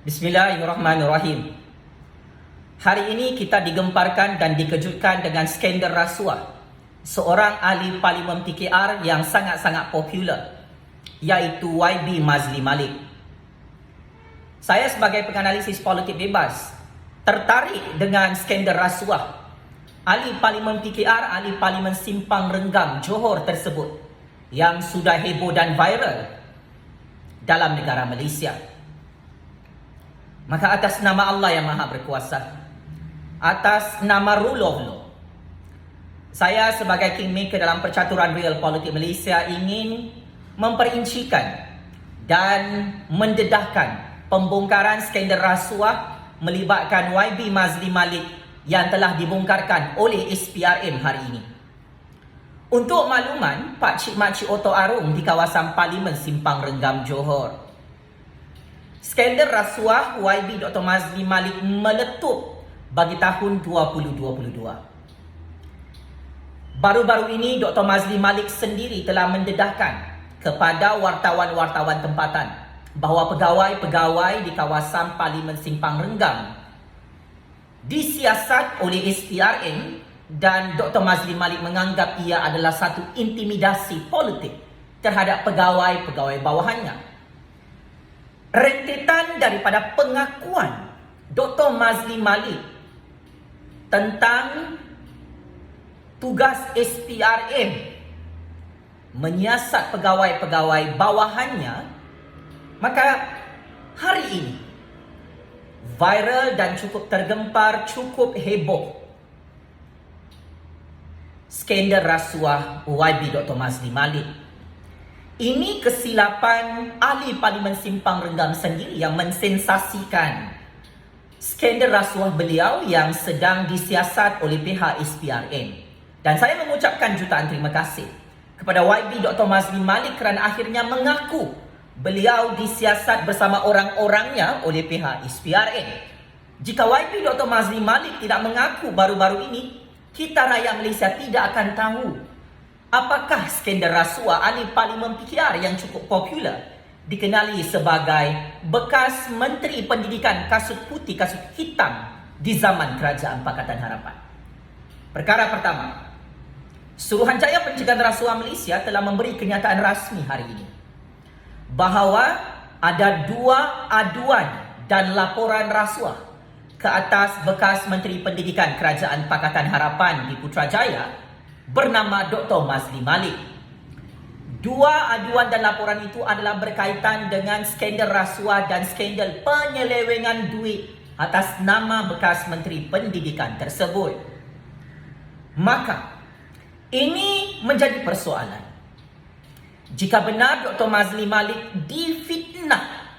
Bismillahirrahmanirrahim. Hari ini kita digemparkan dan dikejutkan dengan skandal rasuah seorang ahli parlimen PKR yang sangat-sangat popular, iaitu YB Mazli Malik. Saya sebagai penganalisis politik bebas tertarik dengan skandal rasuah ahli parlimen PKR, ahli parlimen Simpang Renggam, Johor tersebut yang sudah heboh dan viral dalam negara Malaysia. Maka atas nama Allah yang Maha Berkuasa, atas nama Rule of Law, saya sebagai kingmaker dalam percaturan real politik Malaysia ingin memperincikan dan mendedahkan pembongkaran skandal rasuah melibatkan YB Mazli Malik yang telah dibongkarkan oleh SPRM hari ini. Untuk makluman, pakcik-makcik otok arung di kawasan Parlimen Simpang Renggam, Johor, skandal rasuah YB Dr. Mazli Malik meletup bagi tahun 2022. Baru-baru ini Dr. Mazli Malik sendiri telah mendedahkan kepada wartawan-wartawan tempatan bahawa pegawai-pegawai di kawasan Parlimen Simpang Renggam disiasat oleh SPRM, dan Dr. Mazli Malik menganggap ia adalah satu intimidasi politik terhadap pegawai-pegawai bawahannya. Rentetan daripada pengakuan Dr. Mazli Malik tentang tugas SPRM menyiasat pegawai-pegawai bawahannya, maka hari ini viral dan cukup tergempar, cukup heboh skandal rasuah YB Dr. Mazli Malik. Ini kesilapan ahli Parlimen Simpang Renggam sendiri yang mensensasikan skandal rasuah beliau yang sedang disiasat oleh pihak SPRM. Dan saya mengucapkan jutaan terima kasih kepada YB Dr. Mazli Malik kerana akhirnya mengaku beliau disiasat bersama orang-orangnya oleh pihak SPRM. Jika YB Dr. Mazli Malik tidak mengaku baru-baru ini, kita rakyat Malaysia tidak akan tahu apakah skandal rasuah ahli parlimen PKR yang cukup popular, dikenali sebagai bekas Menteri Pendidikan kasut putih, kasut hitam di zaman Kerajaan Pakatan Harapan. Perkara pertama, Suruhanjaya Pencegahan Rasuah Malaysia telah memberi kenyataan rasmi hari ini bahawa ada 2 aduan dan laporan rasuah ke atas bekas Menteri Pendidikan Kerajaan Pakatan Harapan di Putrajaya bernama Dr. Mazli Malik. 2 aduan dan laporan itu adalah berkaitan dengan skandal rasuah dan skandal penyelewengan duit atas nama bekas Menteri Pendidikan tersebut. Maka ini menjadi persoalan. Jika benar Dr. Mazli Malik difitnah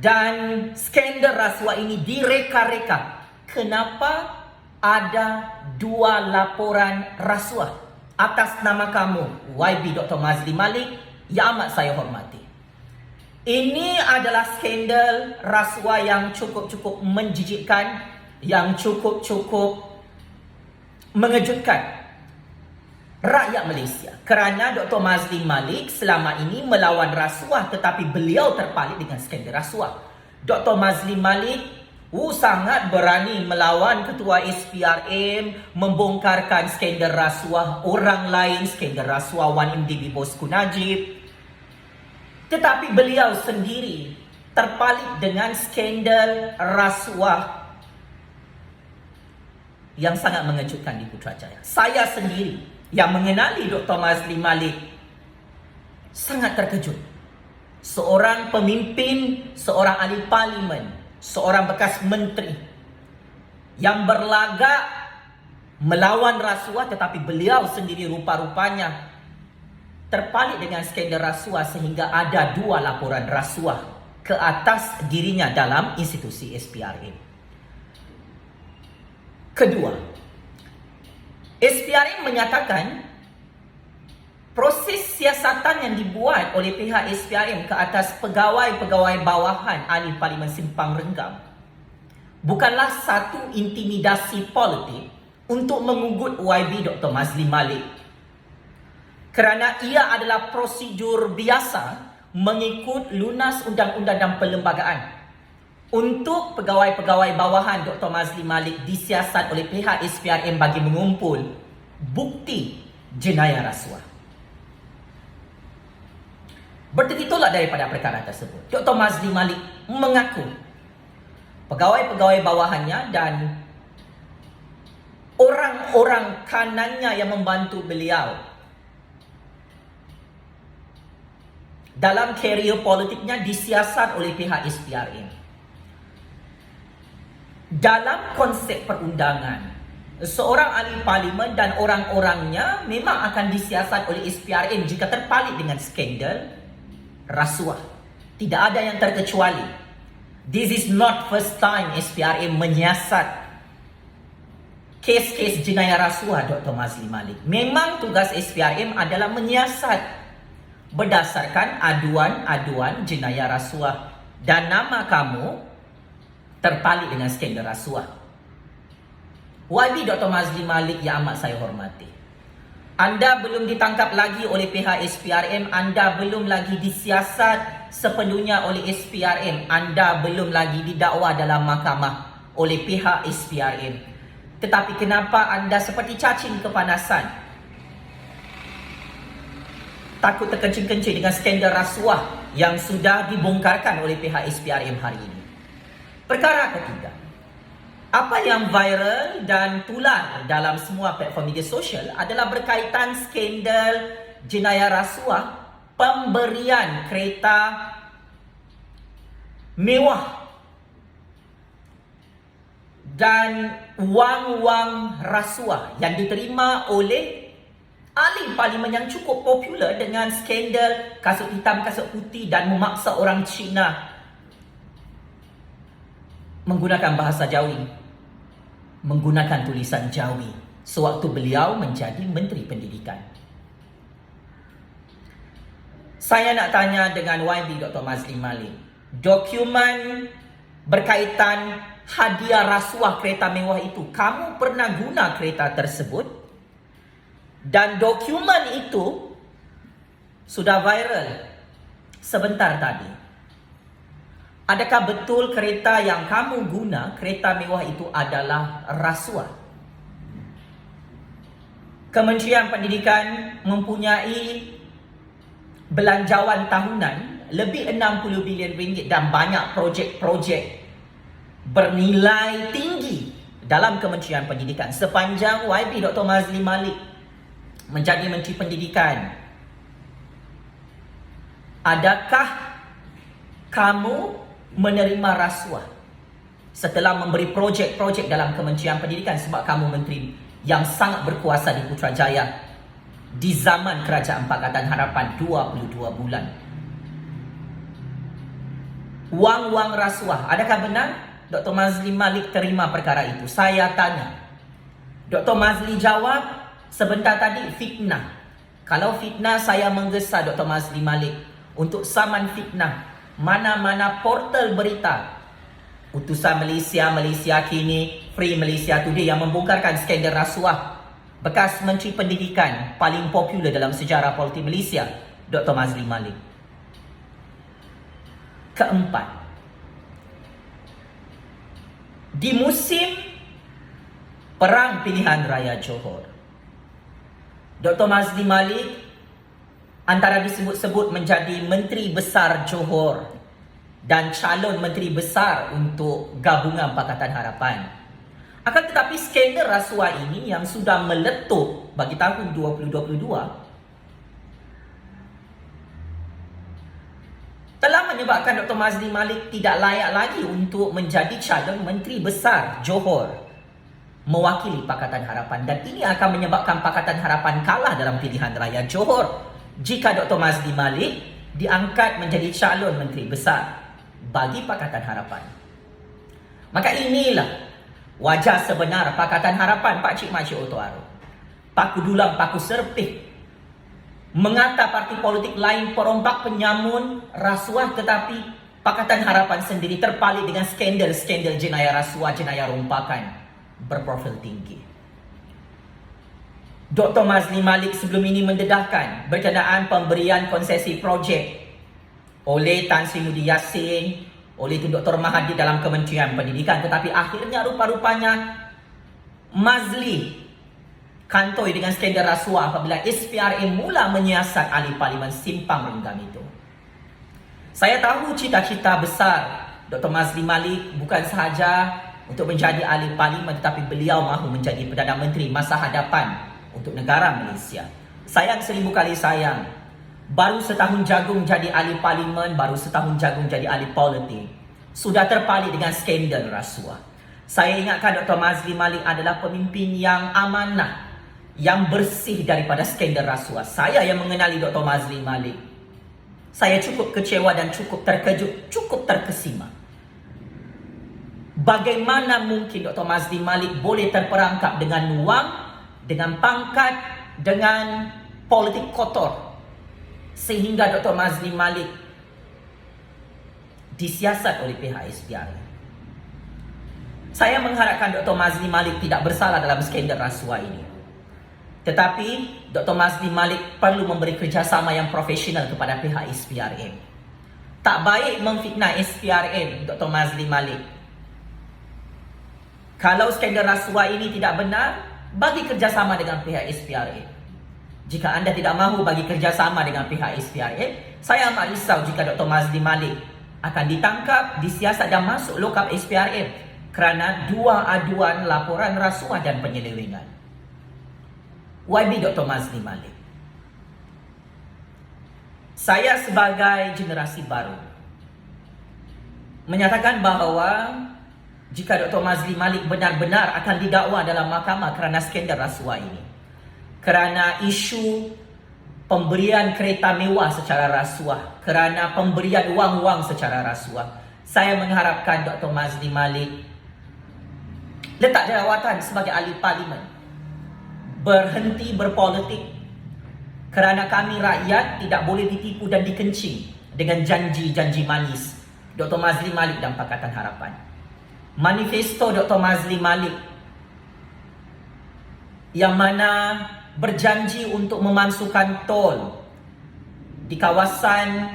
dan skandal rasuah ini direka-reka, kenapa ada 2 laporan rasuah atas nama kamu, YB Dr. Mazli Malik, yang amat saya hormati? Ini adalah skandal rasuah yang cukup-cukup menjijikkan, yang cukup-cukup mengejutkan rakyat Malaysia, kerana Dr. Mazli Malik selama ini melawan rasuah, tetapi beliau terpalit dengan skandal rasuah. Dr. Mazli Malik sangat berani melawan ketua SPRM, membongkarkan skandal rasuah orang lain, skandal rasuah 1MDB Bosku Najib. Tetapi beliau sendiri terpalit dengan skandal rasuah yang sangat mengejutkan di Putrajaya. Saya sendiri yang mengenali Dr. Mazli Malik sangat terkejut. Seorang pemimpin, seorang ahli parlimen, seorang bekas menteri yang berlagak melawan rasuah, tetapi beliau sendiri rupa-rupanya terpalit dengan skandal rasuah sehingga ada 2 laporan rasuah ke atas dirinya dalam institusi SPRM. Kedua, SPRM menyatakan proses siasatan yang dibuat oleh pihak SPRM ke atas pegawai-pegawai bawahan ahli Parlimen Simpang Renggam bukanlah satu intimidasi politik untuk mengugut YB Dr. Mazli Malik, kerana ia adalah prosedur biasa mengikut lunas undang-undang dan perlembagaan untuk pegawai-pegawai bawahan Dr. Mazli Malik disiasat oleh pihak SPRM bagi mengumpul bukti jenayah rasuah. Bertitolak daripada perkara tersebut, Dr. Mazli Malik mengaku pegawai-pegawai bawahannya dan orang-orang kanannya yang membantu beliau dalam karier politiknya disiasat oleh pihak SPRM. Dalam konsep perundangan, seorang ahli parlimen dan orang-orangnya memang akan disiasat oleh SPRM jika terpalit dengan skandal rasuah. Tidak ada yang terkecuali. This is not first time SPRM menyiasat kes-kes jenayah rasuah Dr. Mazli Malik. Memang tugas SPRM adalah menyiasat berdasarkan aduan-aduan jenayah rasuah, dan nama kamu terpalit dengan skandal rasuah. YB Dr. Mazli Malik yang amat saya hormati, anda belum ditangkap lagi oleh pihak SPRM, anda belum lagi disiasat sepenuhnya oleh SPRM, anda belum lagi didakwa dalam mahkamah oleh pihak SPRM. Tetapi kenapa anda seperti cacing kepanasan, takut terkencing-kencing dengan skandal rasuah yang sudah dibongkarkan oleh pihak SPRM hari ini? Perkara ketiga, apa yang viral dan tular dalam semua platform media sosial adalah berkaitan skandal jenayah rasuah pemberian kereta mewah dan wang-wang rasuah yang diterima oleh ahli parlimen yang cukup popular dengan skandal kasut hitam, kasut putih dan memaksa orang Cina menggunakan bahasa Jawi, menggunakan tulisan Jawi sewaktu beliau menjadi Menteri Pendidikan. Saya nak tanya dengan YB Dr. Mazli Malik, dokumen berkaitan hadiah rasuah kereta mewah itu, kamu pernah guna kereta tersebut? Dan dokumen itu sudah viral sebentar tadi. Adakah betul kereta yang kamu guna, kereta mewah itu adalah rasuah? Kementerian Pendidikan mempunyai belanjawan tahunan lebih 60 bilion ringgit dan banyak projek-projek bernilai tinggi dalam Kementerian Pendidikan. Sepanjang YB Dr. Mazli Malik menjadi Menteri Pendidikan, adakah kamu menerima rasuah setelah memberi projek-projek dalam Kementerian Pendidikan, sebab kamu menteri yang sangat berkuasa di Putrajaya di zaman Kerajaan Pakatan Harapan 22 bulan. Wang-wang rasuah, adakah benar Dr. Mazli Malik terima perkara itu? Saya tanya. Dr. Mazli jawab sebentar tadi fitnah. Kalau fitnah, saya menggesa Dr. Mazli Malik untuk saman fitnah. Mana-mana portal berita Utusan Malaysia, Malaysia Kini, Free Malaysia Today yang membongkarkan skandal rasuah bekas Menteri Pendidikan paling popular dalam sejarah politik Malaysia, Dr. Mazli Malik. Keempat, di musim Perang Pilihan Raya Johor, Dr. Mazli Malik antara disebut-sebut menjadi Menteri Besar Johor dan calon Menteri Besar untuk Gabungan Pakatan Harapan. Akan tetapi skandal rasuah ini yang sudah meletup bagi tahun 2022 telah menyebabkan Dr. Mazli Malik tidak layak lagi untuk menjadi calon Menteri Besar Johor mewakili Pakatan Harapan, dan ini akan menyebabkan Pakatan Harapan kalah dalam pilihan raya Johor jika Dr. Mazli Malik diangkat menjadi calon Menteri Besar bagi Pakatan Harapan. Maka inilah wajah sebenar Pakatan Harapan Pak Cik Mak Cik Oto Aro. Paku dulang, paku serpih, mengata parti politik lain perompak penyamun rasuah, tetapi Pakatan Harapan sendiri terpalit dengan skandal-skandal jenayah rasuah, jenayah rompakan berprofil tinggi. Dr. Mazli Malik sebelum ini mendedahkan berkenaan pemberian konsesi projek oleh Tan Sri Mudi Yassin, oleh itu Dr. Mahathir dalam Kementerian Pendidikan. Tetapi akhirnya rupa-rupanya Mazli kantoi dengan skandal rasuah apabila SPRM mula menyiasat ahli parlimen simpang renggam itu. Saya tahu cita-cita besar Dr. Mazli Malik bukan sahaja untuk menjadi ahli parlimen, tetapi beliau mahu menjadi Perdana Menteri masa hadapan untuk negara Malaysia. Sayang, seribu kali sayang, baru setahun jagung jadi ahli parlimen, baru setahun jagung jadi ahli politik, sudah terpalit dengan skandal rasuah. Saya ingatkan Dr. Mazli Malik adalah pemimpin yang amanah, yang bersih daripada skandal rasuah. Saya yang mengenali Dr. Mazli Malik, saya cukup kecewa dan cukup terkejut, cukup terkesima. Bagaimana mungkin Dr. Mazli Malik boleh terperangkap dengan wang, dengan pangkat, dengan politik kotor, sehingga Dr. Mazli Malik disiasat oleh pihak SPRM. Saya mengharapkan Dr. Mazli Malik tidak bersalah dalam skandal rasuah ini. Tetapi Dr. Mazli Malik perlu memberi kerjasama yang profesional kepada pihak SPRM. Tak baik memfitnah SPRM, Dr. Mazli Malik. Kalau skandal rasuah ini tidak benar, bagi kerjasama dengan pihak SPRM. Jika anda tidak mahu bagi kerjasama dengan pihak SPRM, saya amat risau jika Dr. Mazli Malik akan ditangkap, disiasat dan masuk lokap SPRM kerana dua aduan laporan rasuah dan penyelewengan. YB Dr. Mazli Malik. Saya sebagai generasi baru menyatakan bahawa jika Dr. Mazli Malik benar-benar akan didakwa dalam mahkamah kerana skandal rasuah ini, kerana isu pemberian kereta mewah secara rasuah, kerana pemberian wang-wang secara rasuah, saya mengharapkan Dr. Mazli Malik letak jawatan sebagai ahli parlimen, berhenti berpolitik, kerana kami rakyat tidak boleh ditipu dan dikencing dengan janji-janji manis Dr. Mazli Malik dan Pakatan Harapan. Manifesto Dr. Mazli Malik yang mana berjanji untuk memasukkan tol di kawasan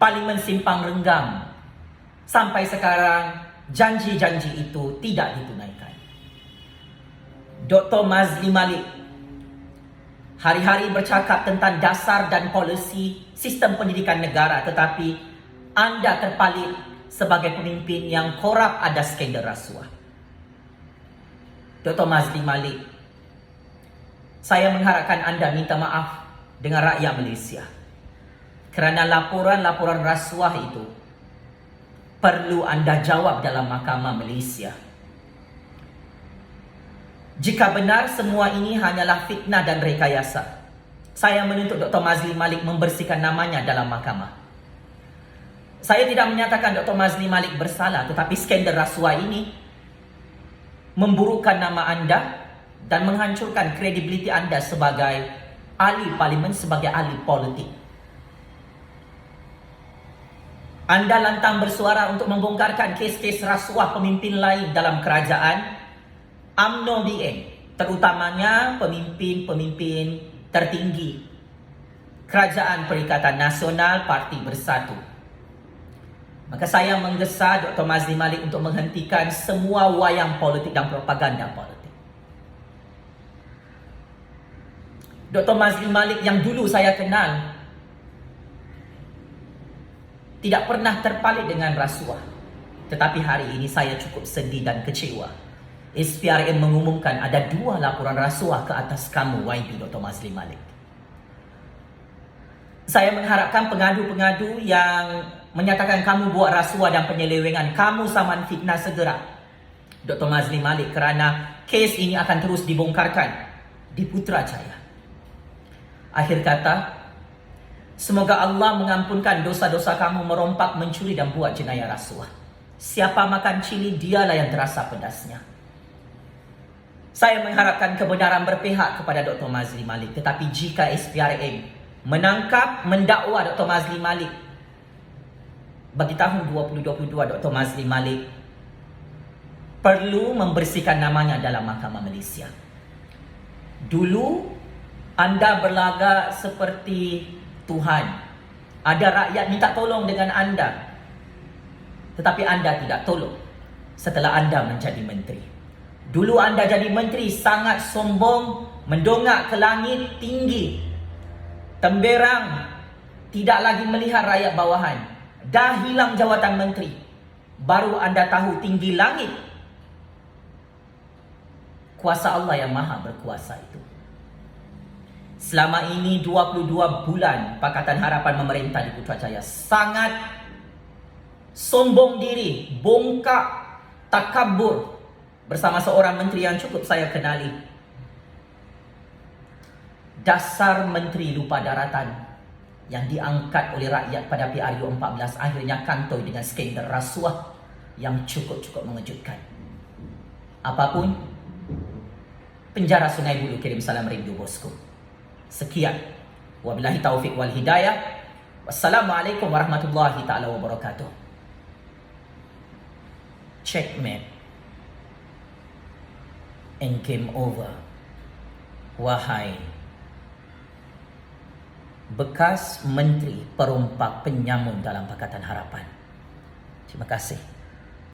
Parlimen Simpang Renggam, sampai sekarang janji-janji itu tidak ditunaikan. Dr. Mazli Malik hari-hari bercakap tentang dasar dan polisi sistem pendidikan negara, tetapi anda terpalit sebagai pemimpin yang korup, ada skandal rasuah. Dr. Mazli Malik, saya mengharapkan anda minta maaf dengan rakyat Malaysia kerana laporan-laporan rasuah itu perlu anda jawab dalam mahkamah Malaysia. Jika benar semua ini hanyalah fitnah dan rekayasa, saya menuntut Dr. Mazli Malik membersihkan namanya dalam mahkamah. Saya tidak menyatakan Dr. Mazli Malik bersalah, tetapi skandal rasuah ini memburukkan nama anda dan menghancurkan kredibiliti anda sebagai ahli parlimen, sebagai ahli politik. Anda lantang bersuara untuk membongkarkan kes-kes rasuah pemimpin lain dalam kerajaan UMNO BN, terutamanya pemimpin-pemimpin tertinggi Kerajaan Perikatan Nasional Parti Bersatu. Maka saya menggesa Dr. Mazli Malik untuk menghentikan semua wayang politik dan propaganda politik. Dr. Mazli Malik yang dulu saya kenal tidak pernah terpalit dengan rasuah. Tetapi hari ini saya cukup sedih dan kecewa. SPRM mengumumkan ada 2 laporan rasuah ke atas kamu, YB Dr. Mazli Malik. Saya mengharapkan pengadu-pengadu yang menyatakan kamu buat rasuah dan penyelewengan, kamu saman fitnah, segera Dr. Mazli Malik, kerana kes ini akan terus dibongkarkan di Putrajaya. Akhir kata, semoga Allah mengampunkan dosa-dosa kamu merompak, mencuri dan buat jenayah rasuah. Siapa makan cili, dialah yang terasa pedasnya. Saya mengharapkan kebenaran berpihak kepada Dr. Mazli Malik. Tetapi jika SPRM menangkap, mendakwa Dr. Mazli Malik, bagi tahun 2022, Dr. Mazli Malik perlu membersihkan namanya dalam Mahkamah Malaysia. Dulu anda berlagak seperti Tuhan. Ada rakyat minta tolong dengan anda, tetapi anda tidak tolong setelah anda menjadi menteri. Dulu anda jadi menteri sangat sombong, mendongak ke langit tinggi, temberang, tidak lagi melihat rakyat bawahan. Dah hilang jawatan menteri, baru anda tahu tinggi langit kuasa Allah yang maha berkuasa itu. Selama ini 22 bulan Pakatan Harapan memerintah di Putrajaya sangat sombong diri, bongkak, takabur bersama seorang menteri yang cukup saya kenali. Dasar menteri lupa daratan yang diangkat oleh rakyat pada PRU 14 akhirnya kantoi dengan skandal rasuah yang cukup mengejutkan. Apapun, penjara Sungai Buloh kirim salam rindu bosku. Sekian. Wabillahi taufik wal hidayah. Wassalamualaikum warahmatullahi ta'ala wabarakatuh. Checkmate. And game over. Wahai bekas menteri perompak penyamun dalam Pakatan Harapan. Terima kasih.